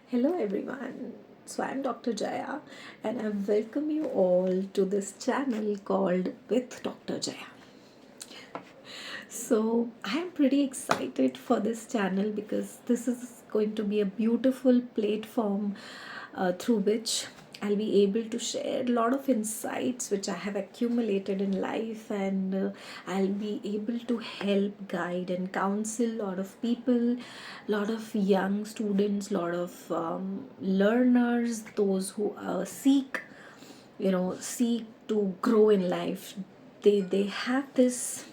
Hello everyone. So I'm Dr. Jaya and I welcome you all to this channel called With Dr. Jaya. So I am pretty excited for this channel because this is going to be a beautiful platform through which I'll be able to share a lot of insights which I have accumulated in life, and I'll be able to help, guide, and counsel a lot of people, lot of young students, lot of learners, those who seek to grow in life. They have this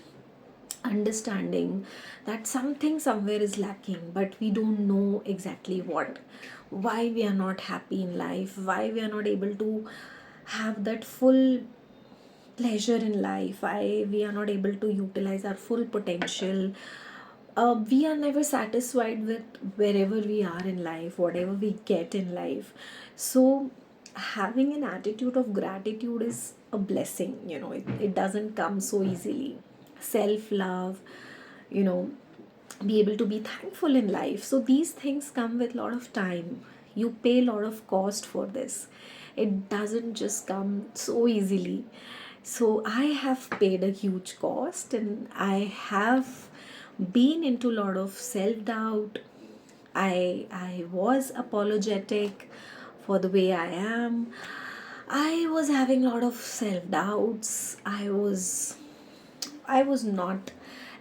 understanding that something somewhere is lacking, but we don't know exactly what, why we are not happy in life, why we are not able to have that full pleasure in life, why we are not able to utilize our full potential. We are never satisfied with wherever we are in life, whatever we get in life. So having an attitude of gratitude is a blessing. It doesn't come so easily. Self love, you know be able to be thankful in life, so these things come with a lot of time. You pay a lot of cost for this. It doesn't just come so easily. So I have paid a huge cost, and I have been into a lot of self doubt. I was apologetic for the way I am. I was having a lot of self doubts. I was not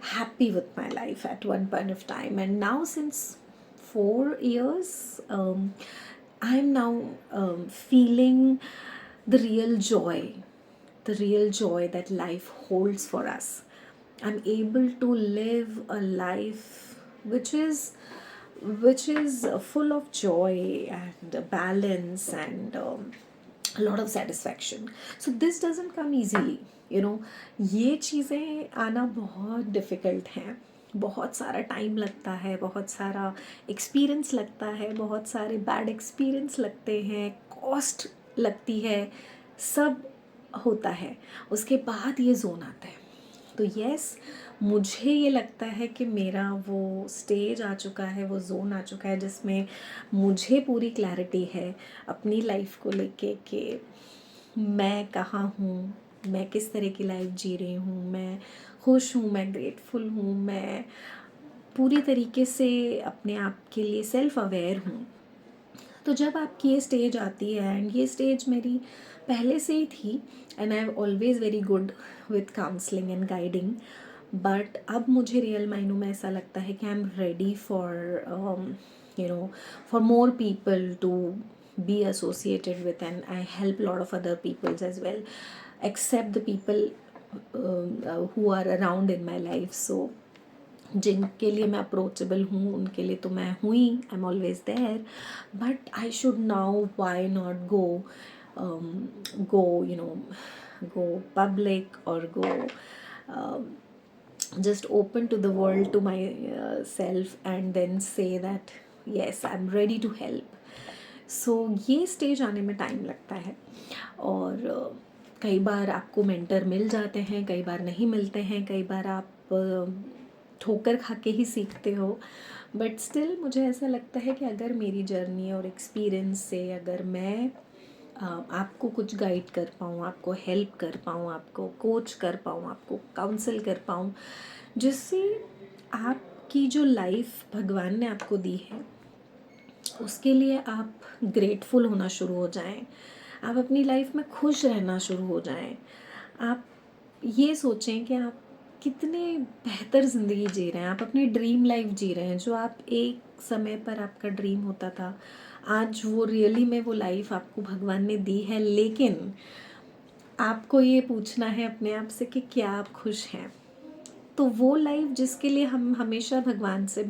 happy with my life at one point of time, and now since 4 years, I'm now feeling the real joy, the real joy that life holds for us. I'm able to live a life which is full of joy and balance and a lot of satisfaction. So this doesn't come easily. ये चीज़ें आना बहुत difficult हैं. बहुत सारा time लगता है, बहुत सारा एक्सपीरियंस लगता है, बहुत सारे बैड एक्सपीरियंस लगते हैं, कॉस्ट लगती है, सब होता है. उसके बाद ये जोन आता है. तो यस, मुझे ये लगता है कि मेरा वो स्टेज आ चुका है, वो जोन आ चुका है जिसमें मुझे पूरी क्लैरिटी है अपनी लाइफ को लेके कि मैं कहाँ हूँ, मैं किस तरह की लाइफ जी रही हूँ, मैं खुश हूँ, मैं ग्रेटफुल हूँ, मैं पूरी तरीके से अपने आप के लिए सेल्फ अवेयर हूँ. तो जब आपकी ये स्टेज आती है, एंड ये स्टेज मेरी पहले से ही थी, and I am always very good with counselling and guiding. But अब मुझे रियल मायनों में ऐसा लगता है कि I am ready for more people to be associated with, and I help a lot of other peoples as well, except the people who are around in my life. So जिनके लिए मैं approachable हूँ उनके लिए तो मैं हूँ ही, I am always there. But I should now why not go public or go just open to the world, to my self, and then say that yes, I'm ready to help. So ये stage आने में time लगता है. और कई बार आपको mentor मिल जाते हैं, कई बार नहीं मिलते हैं, कई बार आप ठोकर खा के ही सीखते हो. बट स्टिल मुझे ऐसा लगता है कि अगर मेरी जर्नी और एक्सपीरियंस से अगर मैं आपको कुछ गाइड कर पाऊँ, आपको हेल्प कर पाऊँ, आपको कोच कर पाऊँ, आपको काउंसल कर पाऊँ, जिससे आपकी जो लाइफ भगवान ने आपको दी है उसके लिए आप ग्रेटफुल होना शुरू हो जाएं, आप अपनी लाइफ में खुश रहना शुरू हो जाएं. आप ये सोचें कि आप कितने बेहतर ज़िंदगी जी रहे हैं, आप अपनी ड्रीम लाइफ जी रहे हैं. जो आप एक समय पर आपका ड्रीम होता था, आज वो रियली में वो लाइफ आपको भगवान ने दी है. लेकिन आपको ये पूछना है अपने आप से कि क्या आप खुश हैं. तो वो लाइफ जिसके लिए हम हमेशा भगवान से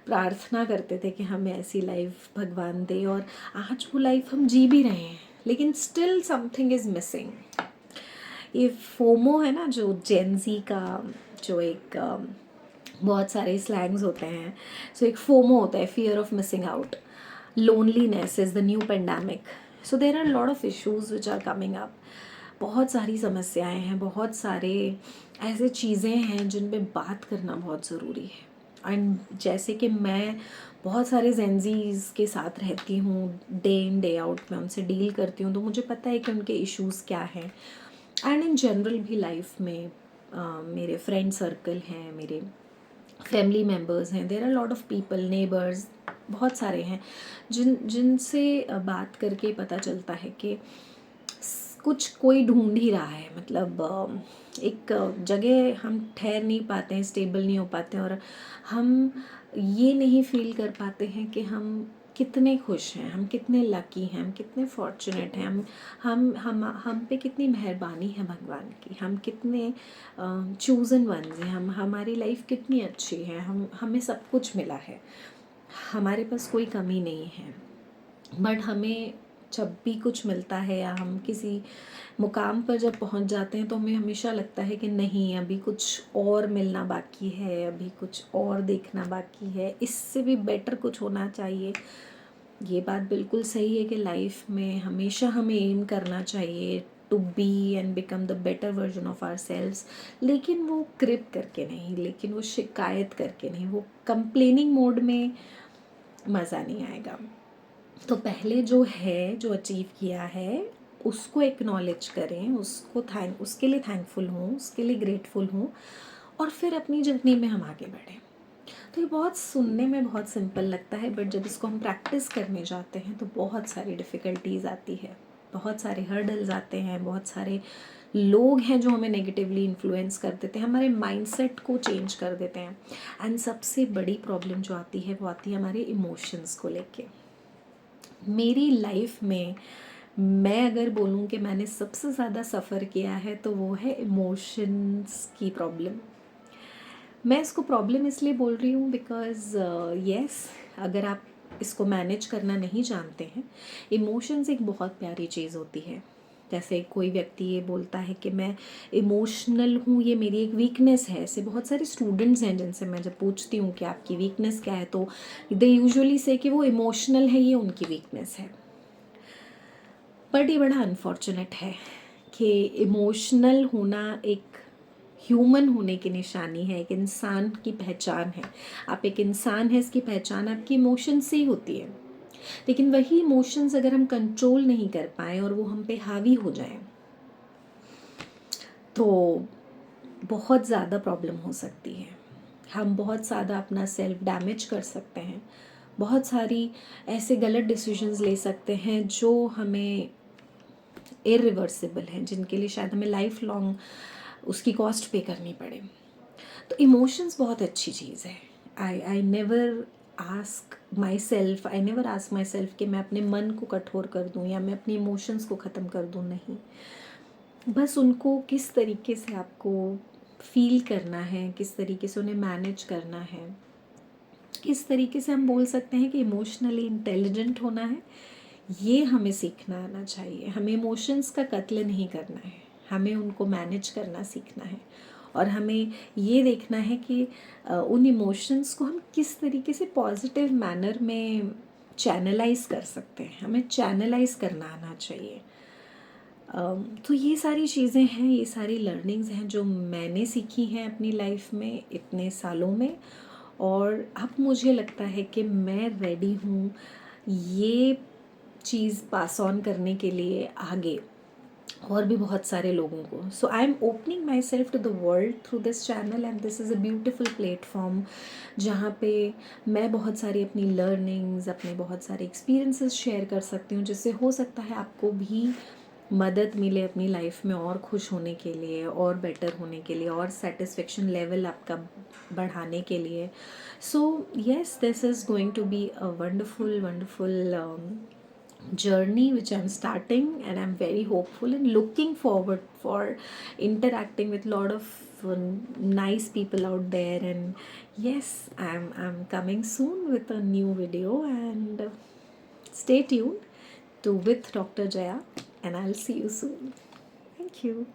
प्रार्थना करते थे कि हमें ऐसी लाइफ भगवान दे, और आज वो लाइफ हम जी भी रहे हैं, लेकिन स्टिल समथिंग इज़ मिसिंग. ये फोमो है ना, जो जेनजी का जो एक बहुत सारे स्लैंग्स होते हैं. सो एक फोमो होता है, fear of missing out. Loneliness is the new pandemic. So there are lot of issues which are coming up. बहुत सारी समस्याएं हैं, बहुत सारे ऐसे चीज़ें हैं जिन पे बात करना बहुत ज़रूरी है. एंड जैसे कि मैं बहुत सारे जेंजीज के साथ रहती हूँ, डे इन डे आउट मैं उनसे डील करती हूँ, तो मुझे पता है कि उनके इश्यूज़ क्या हैं। एंड इन जनरल भी लाइफ में मेरे फ्रेंड सर्कल हैं, मेरे फैमिली मेम्बर्स हैं, there are lot of people, neighbours, बहुत सारे हैं जिनसे बात करके पता चलता है कि कुछ कोई ढूंढ ही रहा है। मतलब एक जगह हम ठहर नहीं पाते हैं, स्टेबल नहीं हो पाते हैं, और हम ये नहीं फील कर पाते हैं कि हम कितने खुश हैं, हम कितने लकी हैं, हम कितने फॉर्चुनेट हैं, हम पे कितनी मेहरबानी है भगवान की, हम कितने चूज़न वंस हैं, हमारी लाइफ कितनी अच्छी है, हमें सब कुछ मिला है, हमारे पास कोई कमी नहीं है। बट हमें जब भी कुछ मिलता है या हम किसी मुकाम पर जब पहुंच जाते हैं तो हमें हमेशा लगता है कि नहीं, अभी कुछ और मिलना बाकी है, अभी कुछ और देखना बाकी है, इससे भी बेटर कुछ होना चाहिए। ये बात बिल्कुल सही है कि लाइफ में हमेशा हमें एम करना चाहिए to be and become the better version of ourselves, लेकिन वो क्रिप करके नहीं, लेकिन वो शिकायत करके नहीं, वो कंप्लेनिंग मोड में मज़ा नहीं आएगा। तो पहले जो है, जो अचीव किया है, उसको एक्नॉलेज करें, उसके लिए थैंकफुल हूँ, उसके लिए ग्रेटफुल हूँ, और फिर अपनी जर्नी में हम आगे बढ़ें। तो ये बहुत सुनने में बहुत सिंपल लगता है, बट जब इसको हम प्रैक्टिस करने जाते हैं तो बहुत सारी डिफ़िकल्टीज़ आती है, बहुत सारे हर्डल्स आते हैं, बहुत सारे लोग हैं जो हमें नेगेटिवली इन्फ्लुएंस कर देते हैं, हमारे माइंडसेट को चेंज कर देते हैं। एंड सबसे बड़ी प्रॉब्लम जो आती है वो आती है हमारे इमोशंस को लेके। मेरी लाइफ में मैं अगर बोलूँ कि मैंने सबसे ज़्यादा सफ़र किया है तो वो है इमोशंस की प्रॉब्लम। मैं इसको प्रॉब्लम इसलिए बोल रही हूँ बिकॉज़ यस, अगर आप इसको मैनेज करना नहीं जानते हैं, इमोशंस एक बहुत प्यारी चीज़ होती है। जैसे कोई व्यक्ति ये बोलता है कि मैं इमोशनल हूँ, ये मेरी एक वीकनेस है। ऐसे बहुत सारे स्टूडेंट्स हैं जिनसे मैं जब पूछती हूँ कि आपकी वीकनेस क्या है, तो दे यूजुअली से कि वो इमोशनल है, ये उनकी वीकनेस है। बट ये बड़ा अनफॉर्चुनेट है कि इमोशनल होना एक ह्यूमन होने की निशानी है, एक इंसान की पहचान है। आप एक इंसान है, इसकी पहचान आपकी इमोशन से ही होती है। लेकिन वही इमोशंस अगर हम कंट्रोल नहीं कर पाए और वो हम पे हावी हो जाए तो बहुत ज़्यादा प्रॉब्लम हो सकती है। हम बहुत ज़्यादा अपना सेल्फ डैमेज कर सकते हैं, बहुत सारी ऐसे गलत डिसीजंस ले सकते हैं जो हमें इरिवर्सिबल हैं, जिनके लिए शायद हमें लाइफ लॉन्ग उसकी कॉस्ट पे करनी पड़े। तो इमोशंस बहुत अच्छी चीज़ है। I never ask my self कि मैं अपने मन को कठोर कर दूँ या मैं अपने इमोशंस को ख़त्म कर दूँ, नहीं। बस उनको किस तरीके से आपको फील करना है, किस तरीके से उन्हें मैनेज करना है, किस तरीके से हम बोल सकते हैं कि इमोशनली इंटेलिजेंट होना है, ये हमें सीखना आना चाहिए। हमें इमोशंस का कत्ल नहीं करना है, हमें उनको मैनेज करना सीखना है, और हमें ये देखना है कि उन इमोशंस को हम किस तरीके से पॉजिटिव मैनर में चैनलाइज कर सकते हैं, हमें चैनलाइज करना आना चाहिए। तो ये सारी चीज़ें हैं, ये सारी लर्निंग्स हैं जो मैंने सीखी हैं अपनी लाइफ में इतने सालों में, और अब मुझे लगता है कि मैं रेडी हूँ ये चीज़ पास ऑन करने के लिए आगे और भी बहुत सारे लोगों को। So I am opening myself to the world through this channel, and this is a beautiful platform जहाँ पे मैं बहुत सारी अपनी लर्निंग्स, अपने बहुत सारे एक्सपीरियंसेस शेयर कर सकती हूँ, जिससे हो सकता है आपको भी मदद मिले अपनी लाइफ में और खुश होने के लिए, और बेटर होने के लिए, और सेटिस्फेक्शन लेवल आपका बढ़ाने के लिए। So yes, this is going to be a wonderful journey which I'm starting, and I'm very hopeful and looking forward for interacting with a lot of nice people out there. And yes, I'm coming soon with a new video, and stay tuned to with Dr. Jaya, and I'll see you soon. Thank you.